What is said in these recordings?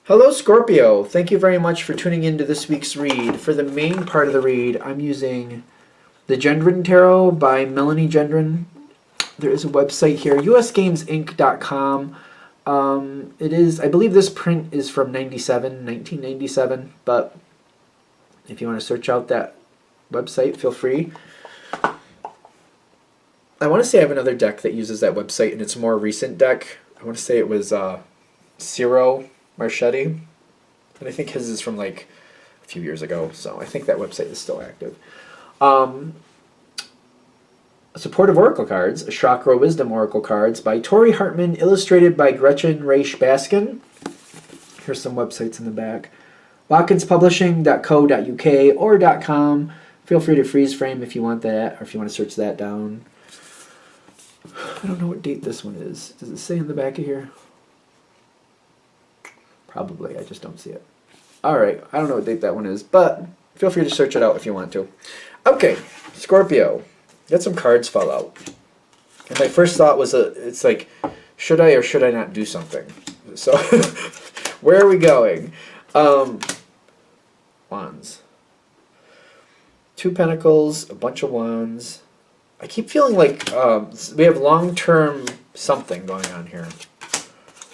Hello, Scorpio. Thank you very much for tuning in to this week's read. For the main part of the read, I'm using the Gendron Tarot by Melanie Gendron. There is a website here, usgamesinc.com. It is, I believe this print is from 1997, but if you want to search out that website, feel free. I want to say I have another deck that uses that website, and it's a more recent deck. I want to say it was Ciro Marchetti, and I think his is from like a few years ago, so I think that website is still active. Supportive Oracle Cards, Chakra Wisdom Oracle Cards by Tori Hartman, illustrated by Gretchen Raish Baskin. Here's some websites in the back. watkinspublishing.co.uk or .com. Feel free to freeze frame if you want that, or if you want to search that down. I don't know what date this one is. Does it say in the back of here? Probably, I just don't see it. Alright, I don't know what date that one is, but feel free to search it out if you want to. Okay, Scorpio. Got some cards fall out. And my first thought was, it's like, should I or should I not do something? So, where are we going? Wands. 2 Pentacles, a bunch of Wands. I keep feeling like we have long-term something going on here.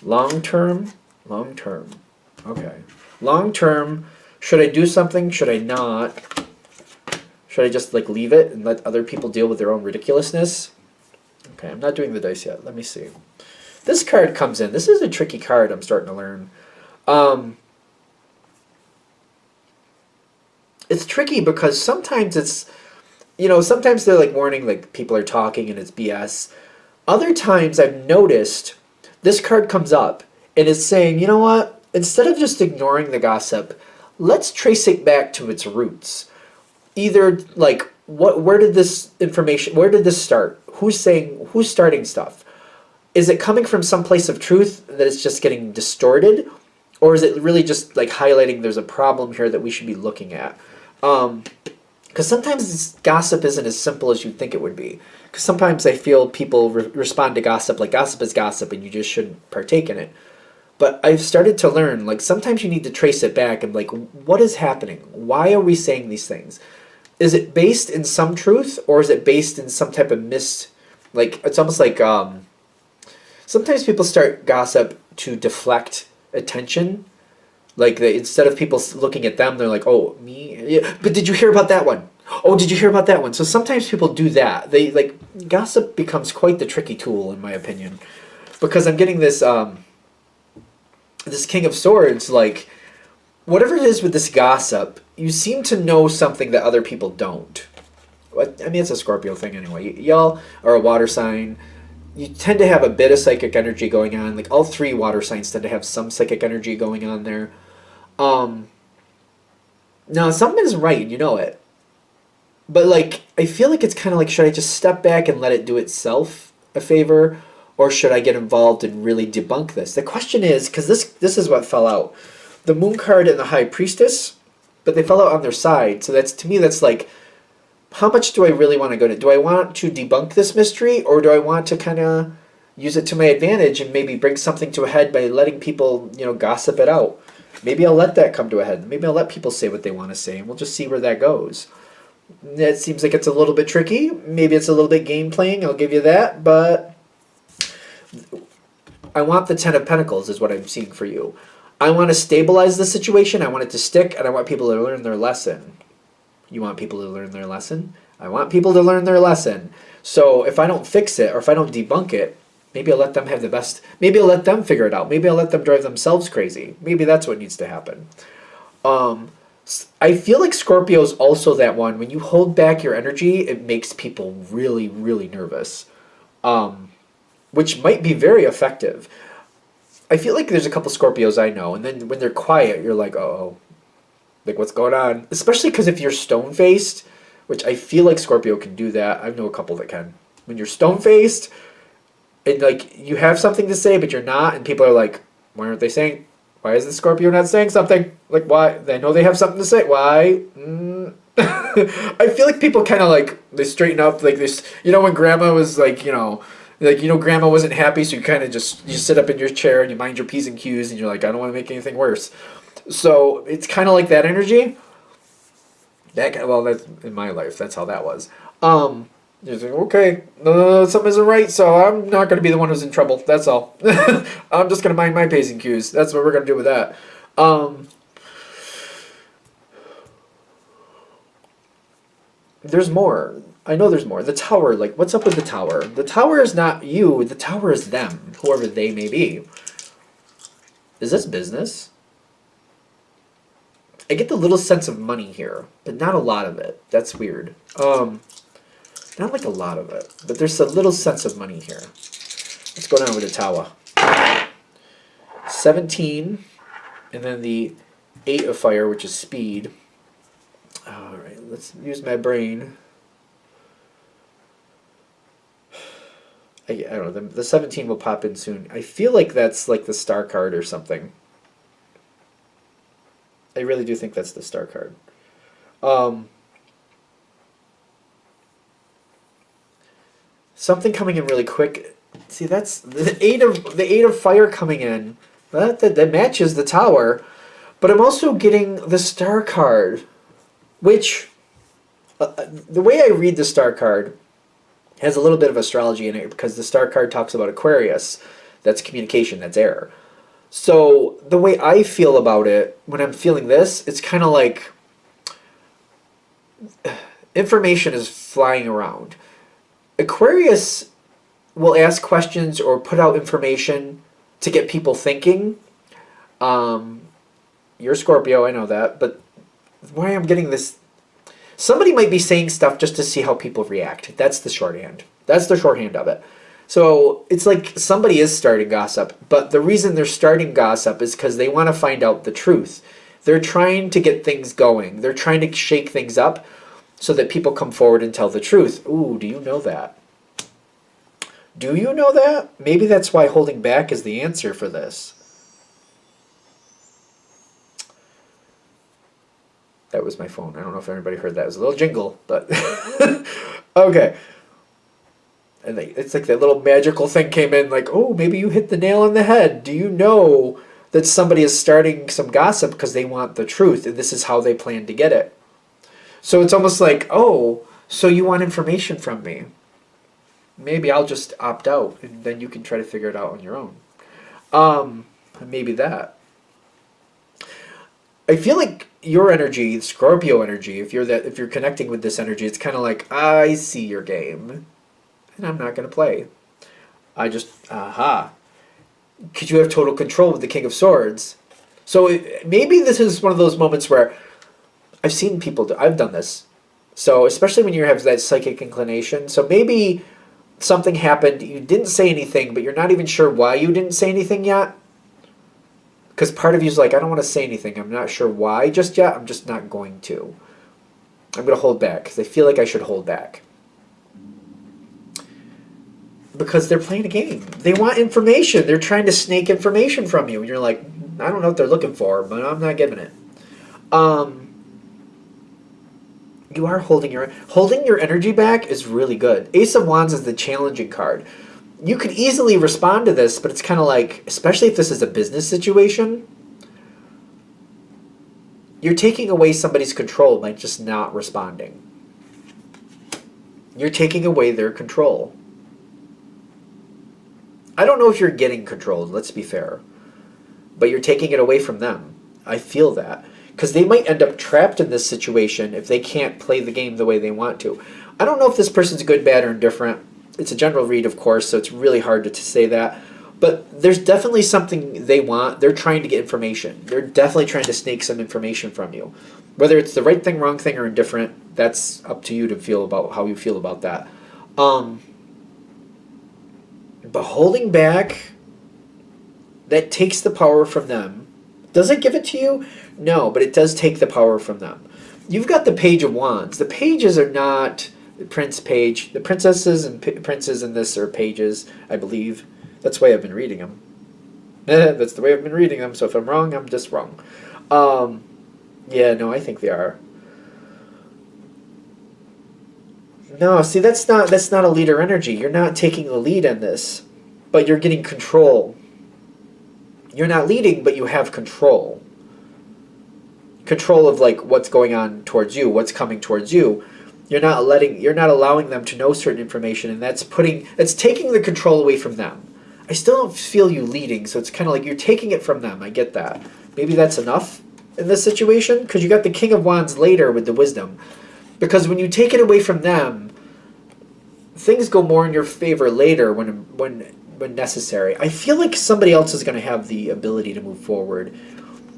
Long-term. Okay. Long-term, should I do something? Should I not? Should I just like leave it and let other people deal with their own ridiculousness? Okay, I'm not doing the dice yet. Let me see. This card comes in. This is a tricky card I'm starting to learn. It's tricky because sometimes it's, sometimes they're like warning, like people are talking and it's BS. Other times I've noticed this card comes up and it's saying, you know what? Instead of just ignoring the gossip, let's trace it back to its roots. Either like where did this start? Who's starting stuff? Is it coming from some place of truth that is just getting distorted? Or is it really just like highlighting there's a problem here that we should be looking at? Because sometimes this gossip isn't as simple as you'd think it would be. Because sometimes I feel people respond to gossip like gossip is gossip and you just shouldn't partake in it. But I've started to learn, like, sometimes you need to trace it back and, like, what is happening? Why are we saying these things? Is it based in some truth, or is it based in some type of like, it's almost like, sometimes people start gossip to deflect attention. Like, instead of people looking at them, they're like, oh, me? Yeah, but did you hear about that one? Oh, did you hear about that one? So sometimes people do that. Gossip becomes quite the tricky tool, in my opinion. Because I'm getting this, this King of Swords, like, whatever it is with this gossip, you seem to know something that other people don't. I mean, it's a Scorpio thing anyway. Y'all are a water sign. You tend to have a bit of psychic energy going on. Like, all 3 water signs tend to have some psychic energy going on there. Now, something isn't right, and you know it. But, like, I feel like it's kind of like, should I just step back and let it do itself a favor? Or should I get involved and really debunk this? The question is, because this is what fell out. The Moon card and the High Priestess, but they fell out on their side. So that's, to me, that's like, how much do I really want to go to? Do I want to debunk this mystery, or do I want to kind of use it to my advantage and maybe bring something to a head by letting people, gossip it out? Maybe I'll let that come to a head. Maybe I'll let people say what they want to say, and we'll just see where that goes. It seems like it's a little bit tricky. Maybe it's a little bit game playing, I'll give you that, but I want the 10 of Pentacles is what I'm seeing for you. I want to stabilize the situation. I want it to stick, and I want people to learn their lesson. You want people to learn their lesson? I want people to learn their lesson. So if I don't fix it, or if I don't debunk it, maybe I'll let them have the best. Maybe I'll let them figure it out. Maybe I'll let them drive themselves crazy. Maybe that's what needs to happen. I feel like Scorpio is also that one. When you hold back your energy, it makes people really, really nervous. Which might be very effective. I feel like there's a couple Scorpios I know, and then when they're quiet, you're like, oh, like, what's going on? Especially because if you're stone-faced, which I feel like Scorpio can do that. I know a couple that can. When you're stone-faced, and, like, you have something to say, but you're not, and people are like, why aren't they saying, why is the Scorpio not saying something? Like, why? They know they have something to say. Why? I feel like people kind of, like, they straighten up, like, this, when Grandma was, like, Like, grandma wasn't happy, so you kind of you sit up in your chair and you mind your P's and Q's, and you're like, I don't want to make anything worse. So it's kind of like that energy. Well, that's in my life. That's how that was. You're like, okay, something isn't right, so I'm not going to be the one who's in trouble. That's all. I'm just going to mind my P's and Q's. That's what we're going to do with that. There's more. I know there's more. The tower, like, what's up with the tower? The tower is not you. The tower is them, whoever they may be. Is this business? I get the little sense of money here, but not a lot of it. That's weird. Not like a lot of it, but there's a little sense of money here. What's going on with the tower? 17, and then the 8 of fire, which is speed. All right, let's use my brain. I don't know. The 17 will pop in soon. I feel like that's like the star card or something. I really do think that's the star card. Something coming in really quick. See, that's the eight of fire coming in. That matches the tower, but I'm also getting the star card, which the way I read the star card has a little bit of astrology in it because the star card talks about Aquarius. That's communication. That's air. So the way I feel about it when I'm feeling this, it's kind of like information is flying around. Aquarius will ask questions or put out information to get people thinking. You're Scorpio, I know that, but why I'm getting this... Somebody might be saying stuff just to see how people react. That's the shorthand. That's the shorthand of it. So it's like somebody is starting gossip, but the reason they're starting gossip is because they want to find out the truth. They're trying to get things going. They're trying to shake things up so that people come forward and tell the truth. Ooh, do you know that? Do you know that? Maybe that's why holding back is the answer for this. That was my phone. I don't know if everybody heard that. It was a little jingle, but... Okay. And it's like that little magical thing came in like, oh, maybe you hit the nail on the head. Do you know that somebody is starting some gossip because they want the truth, and this is how they plan to get it? So it's almost like, oh, so you want information from me. Maybe I'll just opt out, and then you can try to figure it out on your own. Maybe that. I feel like your energy, Scorpio energy, if you're connecting with this energy, it's kind of like, I see your game, and I'm not going to play. Because you have total control with the King of Swords. So maybe this is one of those moments where I've seen people I've done this. So especially when you have that psychic inclination. So maybe something happened, you didn't say anything, but you're not even sure why you didn't say anything yet. Because part of you is like, I don't want to say anything. I'm not sure why just yet. I'm just not going to. I'm going to hold back because I feel like I should hold back. Because they're playing a game. They want information. They're trying to snake information from you. And you're like, I don't know what they're looking for, but I'm not giving it. You are holding your energy back is really good. Ace of Wands is the challenging card. You could easily respond to this, but it's kind of like, especially if this is a business situation, you're taking away somebody's control by just not responding. You're taking away their control. I don't know if you're getting controlled, let's be fair, but you're taking it away from them. I feel that. Because they might end up trapped in this situation if they can't play the game the way they want to. I don't know if this person's good, bad, or indifferent. It's a general read, of course, so it's really hard to say that. But there's definitely something they want. They're trying to get information. They're definitely trying to snake some information from you. Whether it's the right thing, wrong thing, or indifferent, that's up to you to feel about how you feel about that. But holding back, that takes the power from them. Does it give it to you? No, but it does take the power from them. You've got the Page of Wands. The pages are not the Prince page. The princesses and princes in this are pages, I believe. That's the way I've been reading them. That's the way I've been reading them, so if I'm wrong, I'm just wrong. Yeah, no, I think they are. No, see, that's not a leader energy. You're not taking the lead in this, but you're getting control. You're not leading, but you have control. Control of like what's going on towards you, what's coming towards you. You're not allowing them to know certain information, and that's taking the control away from them. I still don't feel you leading, so it's kind of like you're taking it from them. I get that. Maybe that's enough in this situation, because you got the King of Wands later with the wisdom. Because when you take it away from them, things go more in your favor later when necessary. I feel like somebody else is going to have the ability to move forward,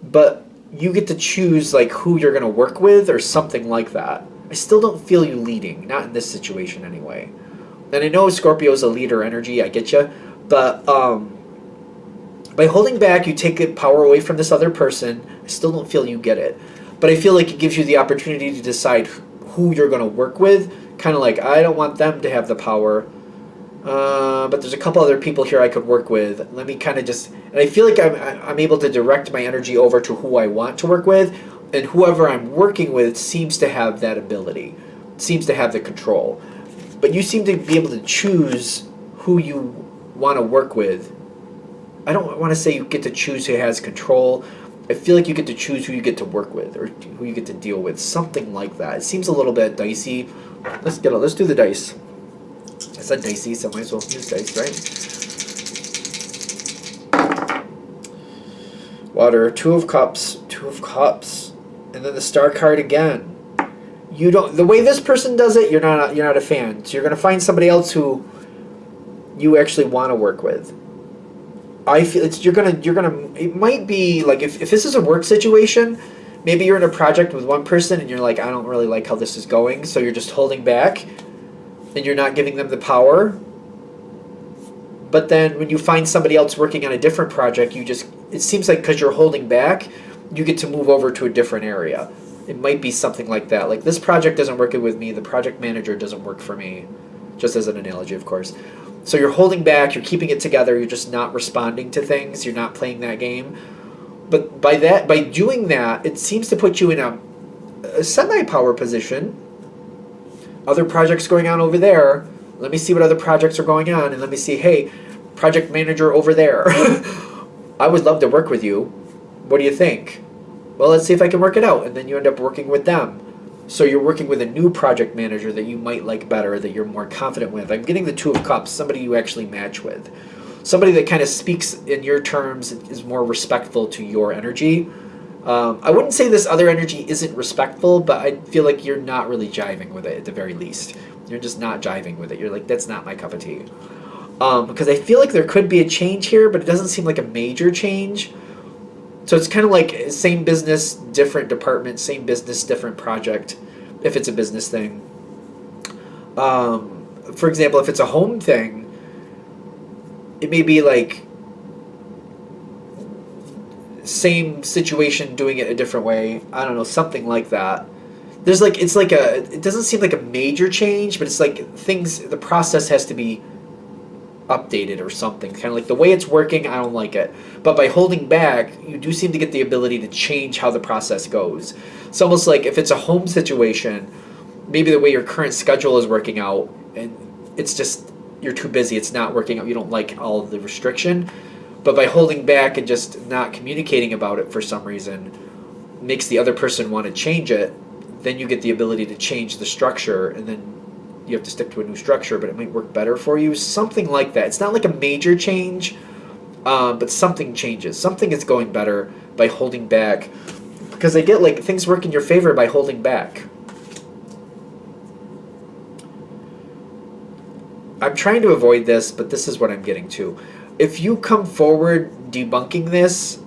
but you get to choose like who you're going to work with or something like that. I still don't feel you leading, not in this situation anyway. And I know Scorpio's a leader energy, I get you, but by holding back, you take the power away from this other person. I still don't feel you get it, but I feel like it gives you the opportunity to decide who you're going to work with. Kind of like, I don't want them to have the power, but there's a couple other people here I could work with. Let me kind of just, and I feel like I'm able to direct my energy over to who I want to work with, and whoever I'm working with seems to have that ability, seems to have the control. But you seem to be able to choose who you want to work with. I don't want to say you get to choose who has control. I feel like you get to choose who you get to work with or who you get to deal with, something like that. It seems a little bit dicey. Let's do the dice. I said dicey, so I might as well use dice, right? Water, Two of Cups, and then the Star card again. You don't. The way this person does it, you're not a fan. So you're gonna find somebody else who you actually want to work with. I feel you're gonna. It might be like if this is a work situation, maybe you're in a project with one person and you're like, I don't really like how this is going, so you're just holding back, and you're not giving them the power. But then when you find somebody else working on a different project, it seems like because you're holding back, you get to move over to a different area. It might be something like that. Like, this project doesn't work with me, the project manager doesn't work for me, just as an analogy, of course. So you're holding back, you're keeping it together, you're just not responding to things, you're not playing that game. But by doing that, it seems to put you in a semi-power position. Other projects going on over there. Let me see what other projects are going on, and let me see, hey, project manager over there. I would love to work with you. What do you think? Well, let's see if I can work it out. And then you end up working with them. So you're working with a new project manager that you might like better, that you're more confident with. I'm getting the Two of Cups, somebody you actually match with. Somebody that kind of speaks in your terms, is more respectful to your energy. I wouldn't say this other energy isn't respectful, but I feel like you're not really jiving with it at the very least. You're just not jiving with it. You're like, that's not my cup of tea. Because I feel like there could be a change here, but it doesn't seem like a major change. So it's kind of like same business, different department, same business, different project, if it's a business thing. For example, if it's a home thing, it may be like same situation, doing it a different way. I don't know, something like that. There's like, it doesn't seem like a major change, but it's like the process has to be updated or something. Kind of like the way it's working, I don't like it. But by holding back, you do seem to get the ability to change how the process goes. It's almost like if it's a home situation, maybe the way your current schedule is working out, and it's just, you're too busy, it's not working out, you don't like all of the restriction. But by holding back and just not communicating about it for some reason, makes the other person want to change it, then you get the ability to change the structure, and then you have to stick to a new structure, but it might work better for you. Something like that. It's not like a major change, but something changes. Something is going better by holding back. Because I get like things work in your favor by holding back. I'm trying to avoid this, but this is what I'm getting to. If you come forward debunking this,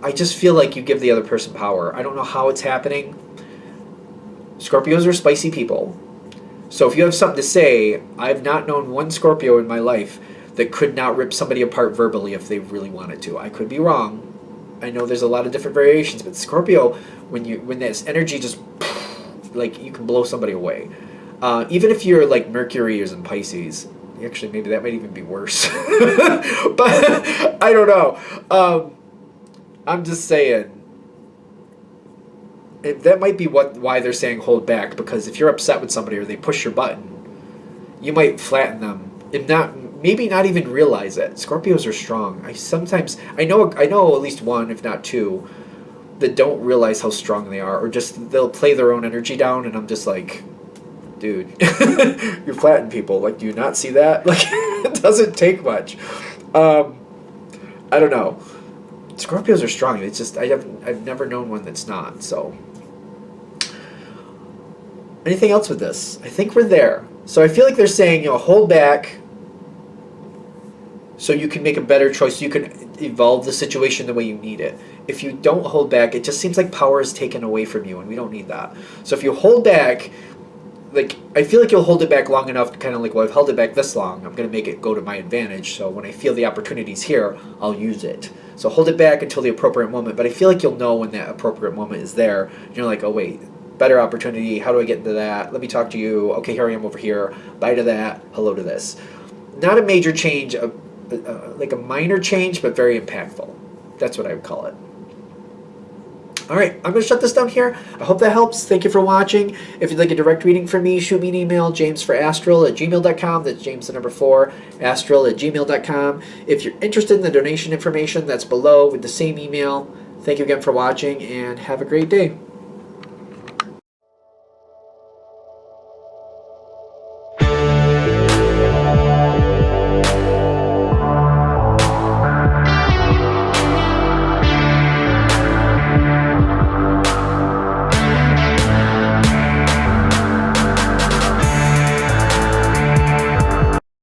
I just feel like you give the other person power. I don't know how it's happening. Scorpios are spicy people. So if you have something to say, I've not known one Scorpio in my life that could not rip somebody apart verbally if they really wanted to. I could be wrong. I know there's a lot of different variations, but Scorpio, when this energy just, like, you can blow somebody away. Even if you're like Mercury is in Pisces, actually maybe that might even be worse. But I don't know. I'm just saying, that might be why they're saying hold back, because if you're upset with somebody or they push your button, you might flatten them and maybe not even realize it. Scorpios are strong. I know at least one, if not two, that don't realize how strong they are, or just they'll play their own energy down, and I'm just like, dude, you're flattening people. Like, do you not see that? Like, it doesn't take much. I don't know. Scorpios are strong. It's just I've never known one that's not. So, anything else with this? I think we're there. So I feel like they're saying, hold back, so you can make a better choice. You can evolve the situation the way you need it. If you don't hold back, it just seems like power is taken away from you, and we don't need that. So if you hold back, like, I feel like you'll hold it back long enough to kind of like, well, I've held it back this long, I'm going to make it go to my advantage. So when I feel the opportunity's here, I'll use it. So hold it back until the appropriate moment. But I feel like you'll know when that appropriate moment is there. And you're like, oh, wait, better opportunity. How do I get into that? Let me talk to you. Okay, here I am over here. Bye to that. Hello to this. Not a major change, like a minor change, but very impactful. That's what I would call it. All right, I'm going to shut this down here. I hope that helps. Thank you for watching. If you'd like a direct reading from me, shoot me an email, jamesforastral@gmail.com. That's James the number 4, astral@gmail.com. If you're interested in the donation information, that's below with the same email. Thank you again for watching, and have a great day.